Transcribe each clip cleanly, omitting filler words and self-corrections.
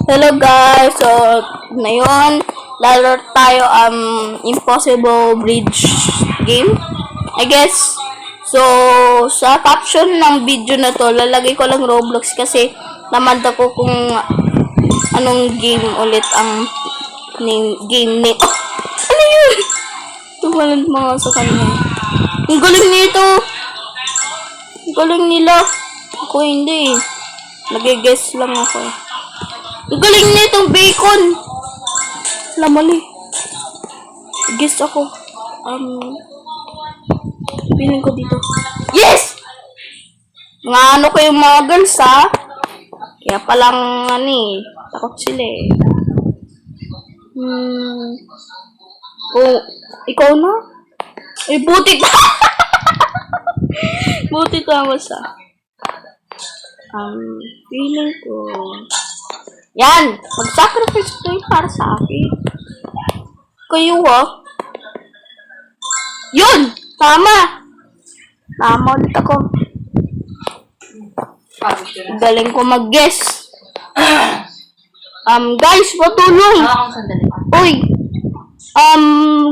Hello guys, so ngayon laro tayo Impossible Bridge game, I guess. So sa caption ng video na to, lalagay ko lang Roblox kasi namad ako kung anong game ulit ang game name. Oh, ano yun? Tumalan mga sa kanya. Ang galing nito. Ang galing nila. Ako hindi. Nag-guess lang ako. Ang galing nitong bacon. Wala mali. Guess ako. Piling ko dito. Yes! Nga ano kayo mga girls ha? Kaya palang takot sila eh. Oh, ikaw na? Eh, buti pa! Buti tama sa. Feeling ko. Yan! Mag-sacrifice ko yung para sa akin. Kayo Yun! Tama! Tama ulit ako. Galing ko mag-guess. Guys, patulong! Uy!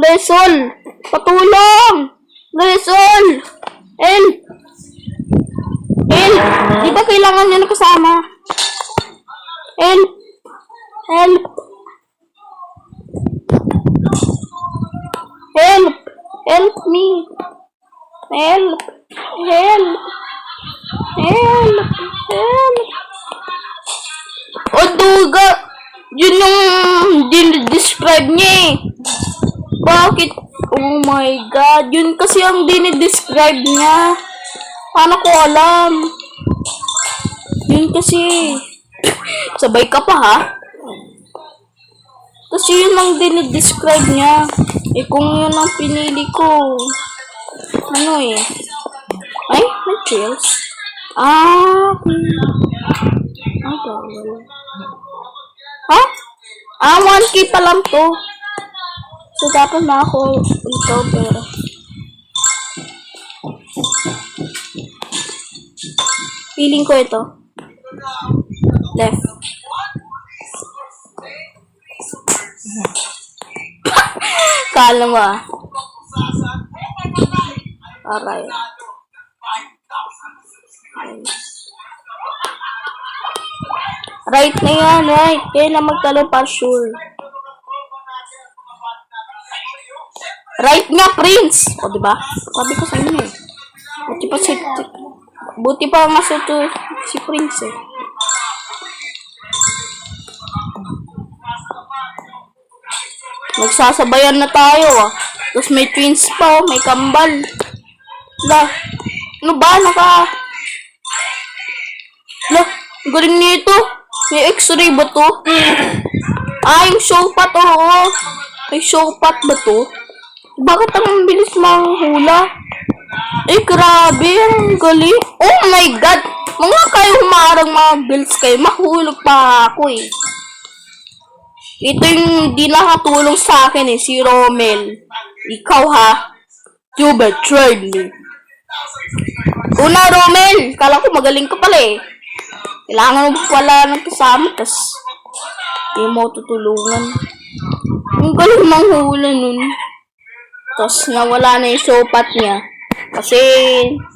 Resol! Patulong! Resol! Help! Di ba kailangan nyo na kasama? Help! Help! Help! Help me! Help! Help! Help! Help! O duga! Yun yung dinidescribe niya eh. Bakit? Oh my god! Yun kasi ang dinidescribe niya. Paano ko alam? Yun kasi. Sabay ka pa ha? Kasi yun ang dinidescribe niya. Eh kung yun ang pinili ko. Ano eh? Ay, may chills. Ha? 1K pa lang to. So dapat na ako ito pero. Feeling ko ito. Left. Kala mo Aray. Right na yan, right. Kaya na magtalo pa sure. Right nga, Prince. O, diba? Sabi ko sa inyo eh. Buti pa mas ito si Prince eh. Magsasabayan na tayo Tapos may twins pa may kambal. Ano ba? Galing nito. May x-ray ba to? Yung showpat May showpat ba to? Bakit ang bilis manghula? Grabe, ang galing. Oh my god! Mga kayo humarang mga bills kayo. Mahulog pa ako eh. Ito yung di nakatulong sa akin eh, si Romel. Ikaw ha? You betrayed me. Una, Romel! Kala ko magaling ka pala eh. Kailangan mo pala ng kasama, tas di mo tutulungan. Ang galing manghula nun. Tas nawala na yung showpat niya. Kasi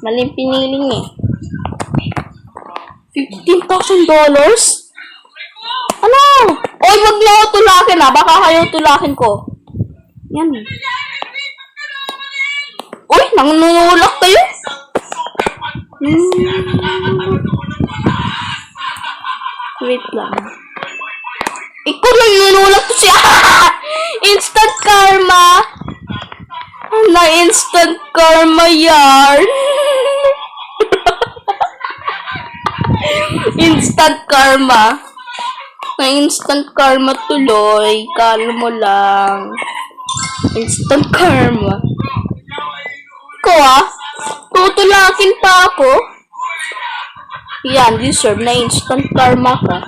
maling piniling eh. $15,000? Ano? Oy, wag na ako tulakin baka kayo tulakin ko. Yan. Uy, nangunulak kayo? Wait lang. Ikaw nangunulak to siya. Instant karma. Instant karma yarn. Instant karma. Instant karma tuloy. Kala mo lang. Instant karma. Ikaw tutulakin pa ako. Yan, deserve na instant karma ka.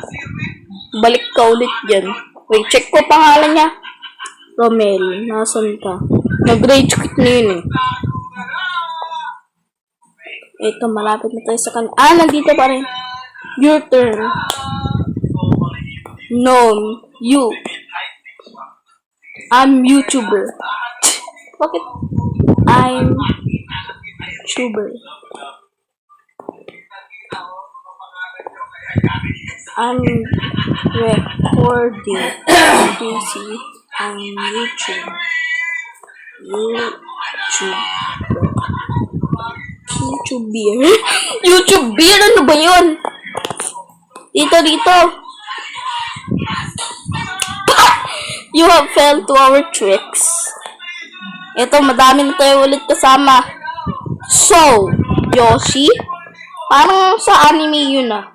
Balik ka ulit dyan. Wait, check ko pangalan niya. Romel, nasan ka? Nag-rage quit na yun eh. Ito, malapit na tayo sa nandito pa rin. Your turn. No, you. I'm YouTuber. Bakit? I'm YouTuber. I'm recording. PC on YouTube. YouTube. YouTube beer. YouTube beer? Ano ba yun? Dito. You have fell to our tricks. Ito, madami na tayo ulit kasama. So, Yoshi? Parang sa anime yun ah.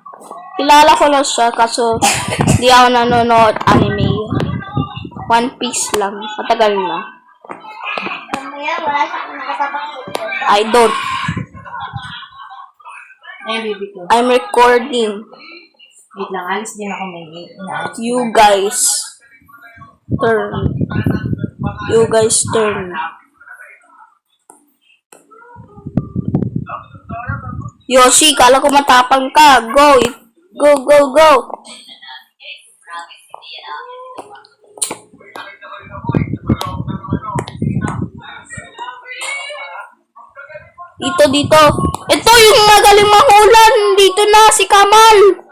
Kilala ko lang siya kaso di ako nanonood anime. One Piece lang. Matagal na. I don't. I'm recording. Wait lang, alis din ako may inaalis. You guys turn. You guys turn. Yoshi, kala ko matapang ka. Go. Go. Dito. Ito yung magaling mahulan. Dito na si Kamal.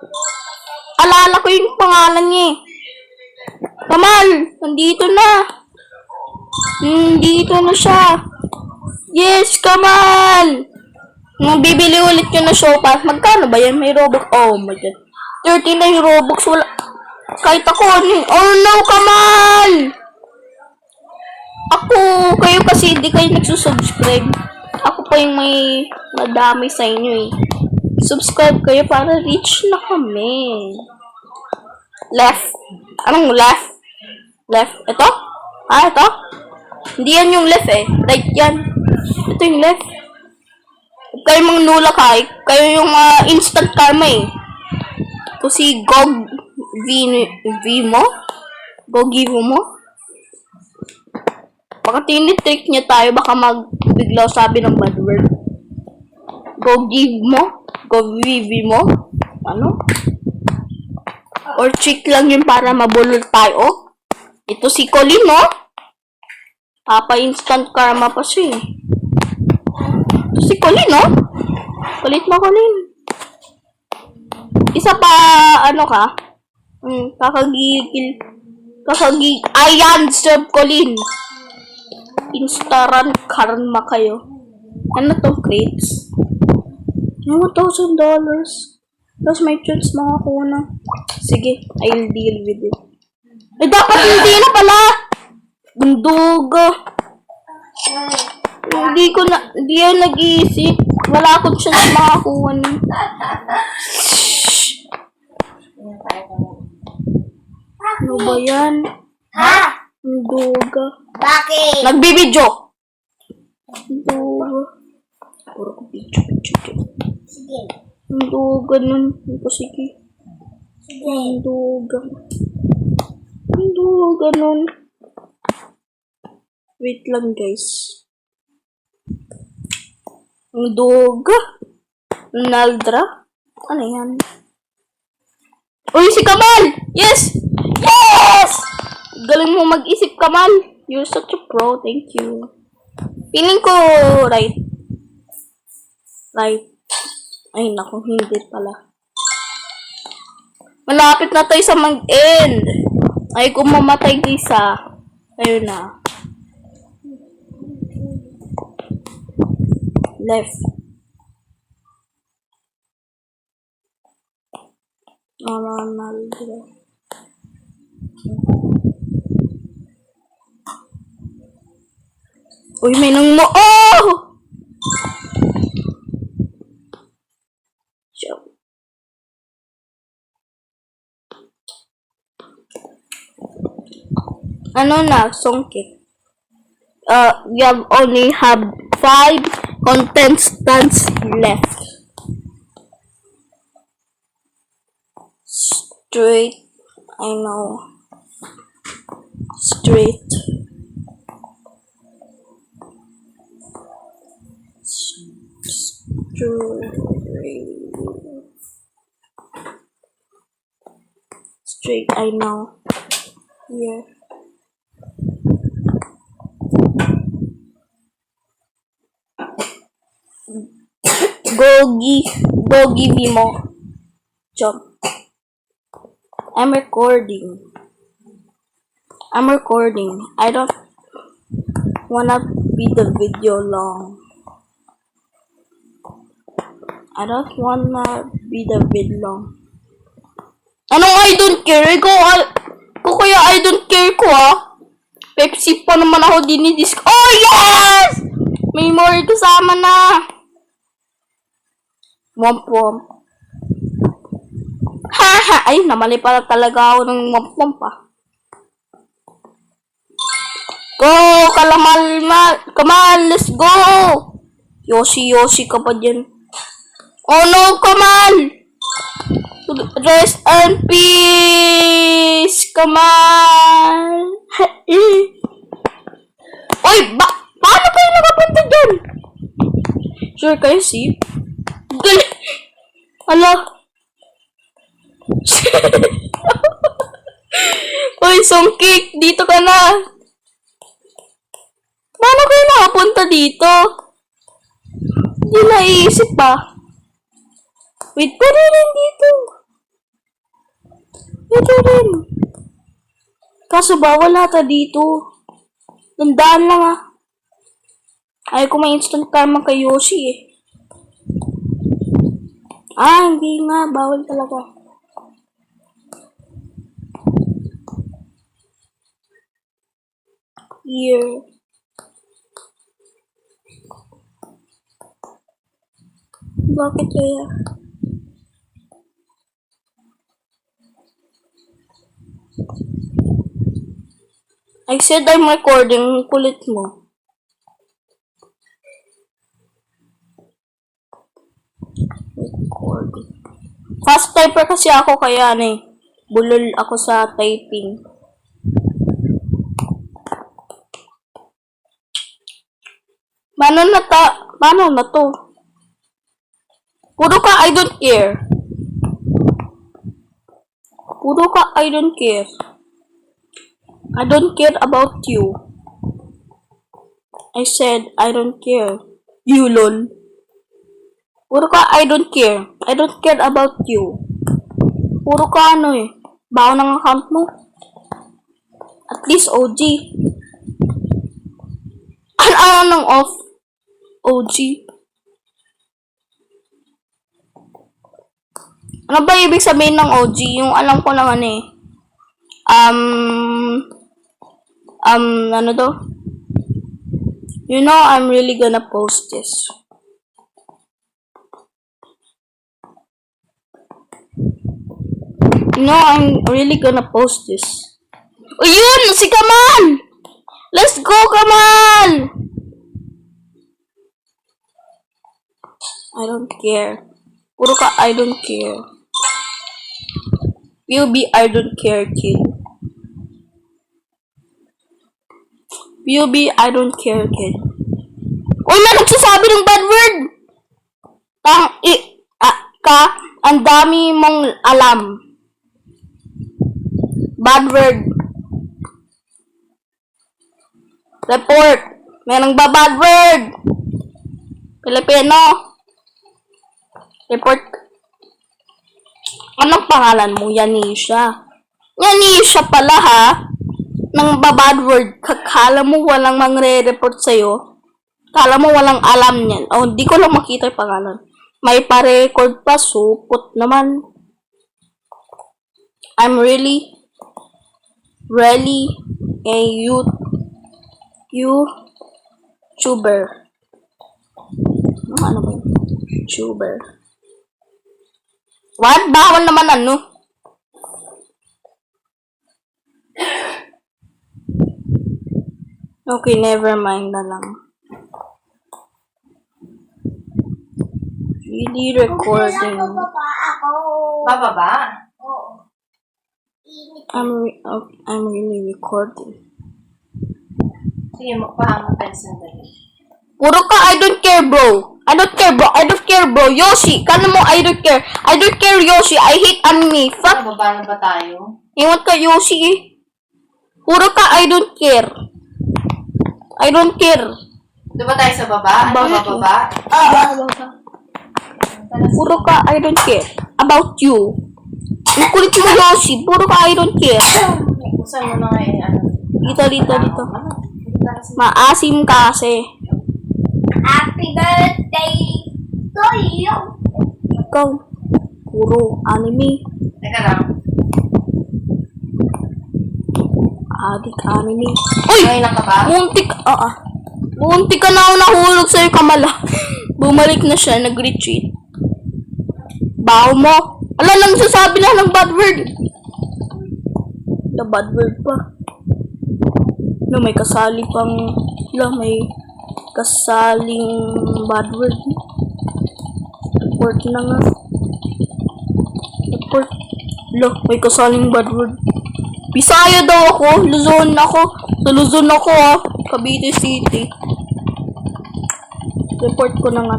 Alala ko yung pangalan niya. Kamal, nandito na. Dito na siya. Yes, Kamal. Nung bibili ulit yun na show pass, magkano ba yan? May Robux. Oh my god. 39 Robux. Wala. Kahit ako. Oh no, Kamal! Ako, kayo kasi hindi kayo nagsusubscribe. Ako pa yung may madami sa inyo eh. Subscribe kayo para reach na kami. Left. Anong left? Left. Ito? Ito? Hindi yan yung left eh. Right yan. Ito yung left. Kayo mga nula kayo yung instant karma eh. Ito si Gog Vimo? Gogivo mo? Baka tinitrick niya tayo, baka magbiglaw sabi ng bad word. Gogivi mo? Ano? Or trick lang yun para mabulol tayo? Ito si Colin, no? Instant karma pa siya eh. Ito si Colin, no? Kulit mo, Colin. Isa pa, ano ka? Ayan, serve Colin. Instaran karma kayo. Ano to, crates? $1,000. Tapos may chance makakuha na. Sige, I'll deal with it. Ay, dapat hindi na pala! Bunduga. Hindi yan nag-iisip. Wala akong chance makakuha na. Ano ba yan? Ha? Bunduga. Bakit? Nagbibidyo! Bunduga. Puro ko video. Sige. Bunduga nun. Sige. Sige. Bunduga nun. Wait lang guys. Bunduga. Naldra. Ano yan? Uy, si Kamal! Yes! Yes! Galing mo mag-isip, Kamal. You're such a pro. Thank you. Piling ko right. Right. Ay, naku. Hindi pala. Malapit na tayo sa mag-end. Ay, kung mamatay isa. Ayun na. Left. Ronaldo. Uy, may nang mo. Oh! Ano na, songkit. We only have 5 contestants left. Straight. I know. Straight. Straight. straight eye now. Here. Go give me more. Jump. I'm recording. I don't wanna be the video long. Anong I don't care? Kaya I don't care ko ah. Pepsi pa naman ako dinidis. Oh yes! May more kasama na. Womp womp. Haha! Ay, namali pala talaga ako ng womp womp ah. Go! Kamal! Let's go! Yoshi ka pa dyan. Oh no, Kamal! Rest in peace! Kamal! Oy! Paano kayo nakapunta dyan? Sure kayo, see? Hala! Oy, Songkik! Dito ka na! Paano kayo nakapunta dito? Hindi naiisip pa. Wait, pwede rin dito. Pwede rin. Kaso bawal ata dito. Tandaan lang ah. Ayaw ko may instant karma kay Yoshi eh. Hindi nga. Bawal talaga. Here. Bakit kaya? I said I'm recording. Kulit mo. Recording. Fast typer kasi ako kaya bulol ako sa typing. Paano na to? Puro ka I don't care. I don't care about you. I said I don't care. You lol. Puro ka I don't care. I don't care about you. Puro ka baon ng account mo. At least OG. Ano ng off? OG. Ano ba ibig sabihin ng OG? Yung alam ko lang ano daw? You know, I'm really gonna post this. Oh, yun! Si Kamal! Let's go, Kamal! I don't care. Puro ka I don't care. PUB I don't care kid. PUB I don't care kid. Uy, may nagsasabi ng bad word! Ang dami mong alam. Bad word. Report. May nagbabad word. Pilipino. Report. Anong pangalan mo? Yanisha. Yanisha pala ha. Nang babad word. Kala mo walang mangre-report sa'yo. Kala mo walang alam niyan. Oh, hindi ko lang makita yung pangalan. May pa-record pa. Supot naman. I'm really a YouTuber. Ano ba yun? YouTuber. What? Bawal naman Okay, never mind na lang. Really recording. Bababa? Oo. I'm really recording. Sige, magpahangat tayo sandali. Puro ka I don't care, bro. I don't care, bro. I don't care, bro. Yoshi, kala mo I don't care. I don't care, Yoshi. I hate anime. Fuck. Baba na ba tayo? Iwan ka, Yoshi. Puro ka, I don't care. I don't care. Di ba tayo sa baba? Ano ba baba? Puro ka, I don't care. About you. Ang kulit mo, Yoshi. Puro ka, I don't care. Saan mo na ngayon? Ano? Dito. Ano? Maasim kasi. Happy birthday to you. Ikaw, puro anime. Teka lang. Adik anime. Uy! Ngayon lang ka ba? Muntik ka na ako nahulog sa'yo, Kamala. Bumalik na siya, nag-retreat. Baho mo. Ala lang sasabi na ng bad word. The bad word pa. No, may kasali pang... may kasaling bad word. Report na nga. Report. May kasaling bad word. Bisaya daw ako. Luzon ako. Sa Luzon ako Cavite City. Report ko na nga.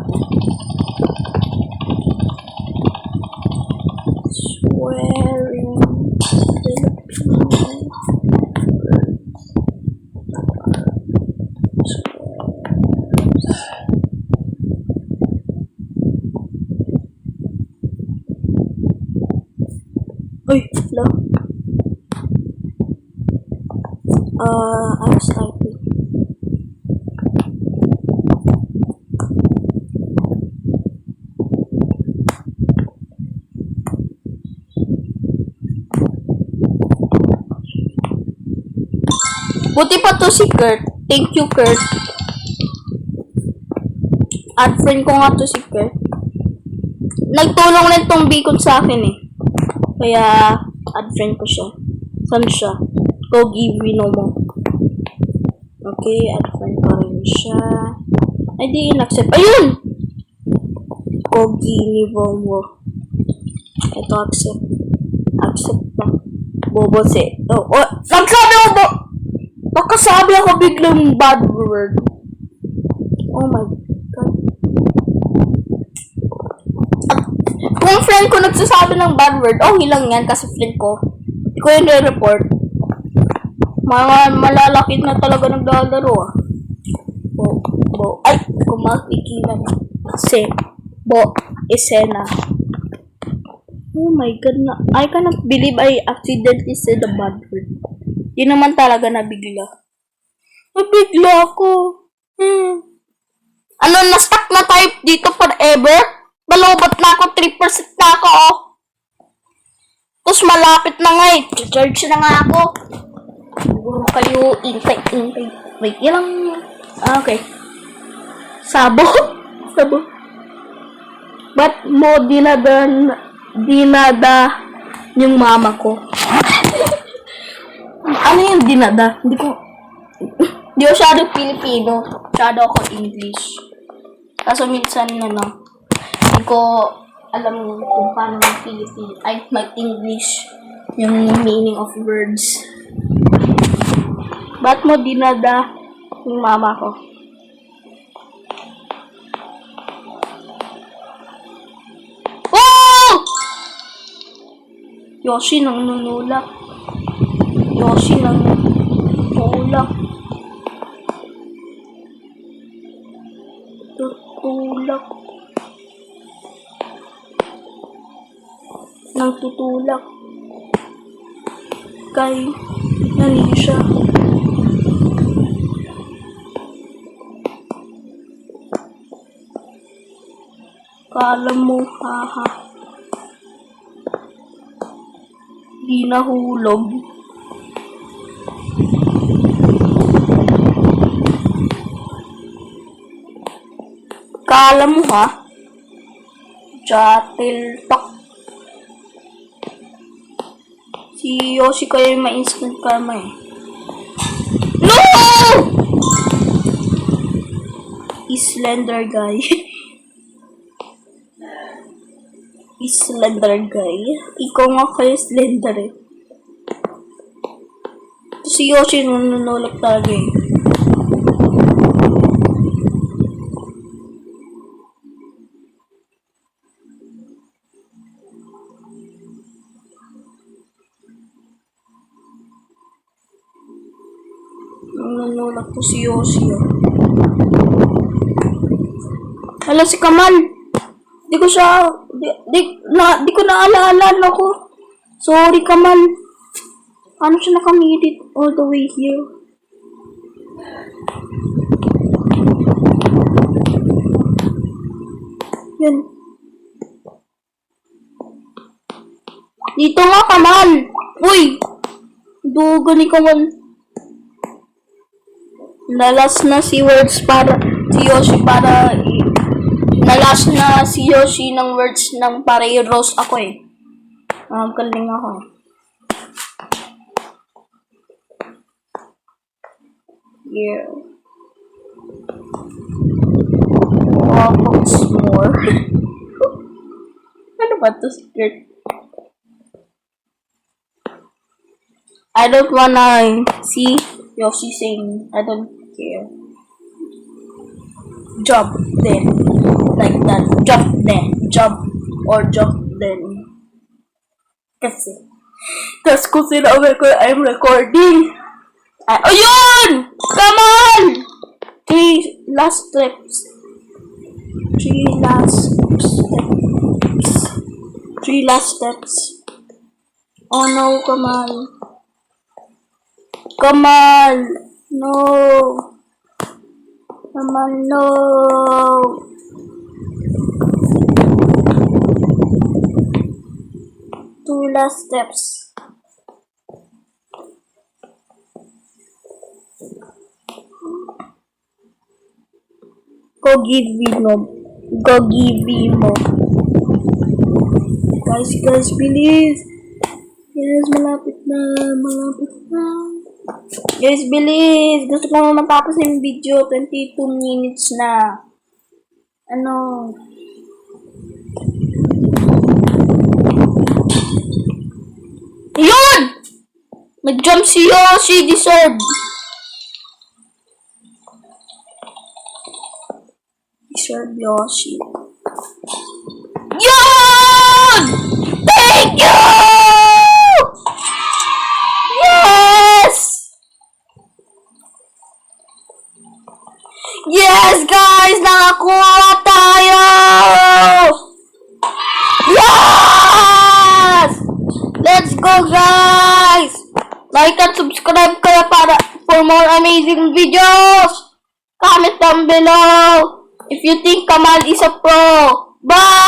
Swearing. Uy, hello. I was typing. Buti pa to si Kurt. Thank you, Kurt. Add friend ko nga to si Kurt. Nagtulong rin tong beacon sa akin Kaya, add friend ko siya. Saan siya? Kogi Vinomo. Okay, add friend pa rin siya. Ay, di in-accept. Ayun! Kogi Vinomo. Ito, accept. Accept pa. Bobo si. Nagsabi ako Nakasabi ako biglang bad word. Oh my God. Kung friend ko nagsasabi ng bad word, okay lang yan kasi friend ko. Hindi ko yung report. Mga malalakit na talaga naglalaro Ay, kumakikilan. Esena. Oh my God. I cannot believe I accidentally said the bad word. Yun naman talaga nabigla. Nabigla ako. Na-stuck na tayo dito forever? Balobot na ako, 3% na ako, Tapos malapit na nga Charge na nga ako. Siguro kayo, intay. Wait, yun lang. Okay. Sabo. Ba't mo dinada yung mama ko? Ano yung dinada? Hindi ko masyado Pilipino. Masyado ako English. Kaso minsan, hindi ko alam kung paano mag-English yung meaning of words. Ba't mo dinada yung mama ko? Oh! Yoshi nang nunulak. Tutulak. Kay Nanisha. Kala mo, haha. Di nahulog. Kala mo, ha? Jatil tok. Si Yoshi kaya yung ma-instant karma No! Slender guy. Slender guy. Ikaw nga kayo slender Si Yoshi nunulak talaga Nanulak ko si Yoshi. Hala si Kamal. Di ko siya, di ko naaalala ko. Sorry Kamal. Paano siya nakamidit all the way here? Yan. Dito nga Kamal. Uy! Dugo ni Kamal. Nalas na si words para si Yoshi para nalas na si Yoshi ng words ng para i-roast ako eh. Galing ako eh. Yeah. What's more? Ano ba to skirt? I don't wanna see Yoshi saying I don't care. Jump then. Like that. Jump then. Jump or jump then. Kasi kung sila I'm recording. Ayun! Come on! 3 last steps. 3 last steps. Oh no, come on. Come on! No! Come on, no! Two last steps. Go give me more. Guys, please. Yes, malapit na. Guys, bilis! Gusto ko matapos yung video. 22 minutes na. Ano? Yun! Nag-jump si Yoshi. Deserve. Deserve Yoshi. Yun! Thank you! Yes! Yes, guys! Nakakuha tayo! Yes! Let's go, guys! Like and subscribe kayo para for more amazing videos! Comment down below if you think Kamal is a pro. Bye!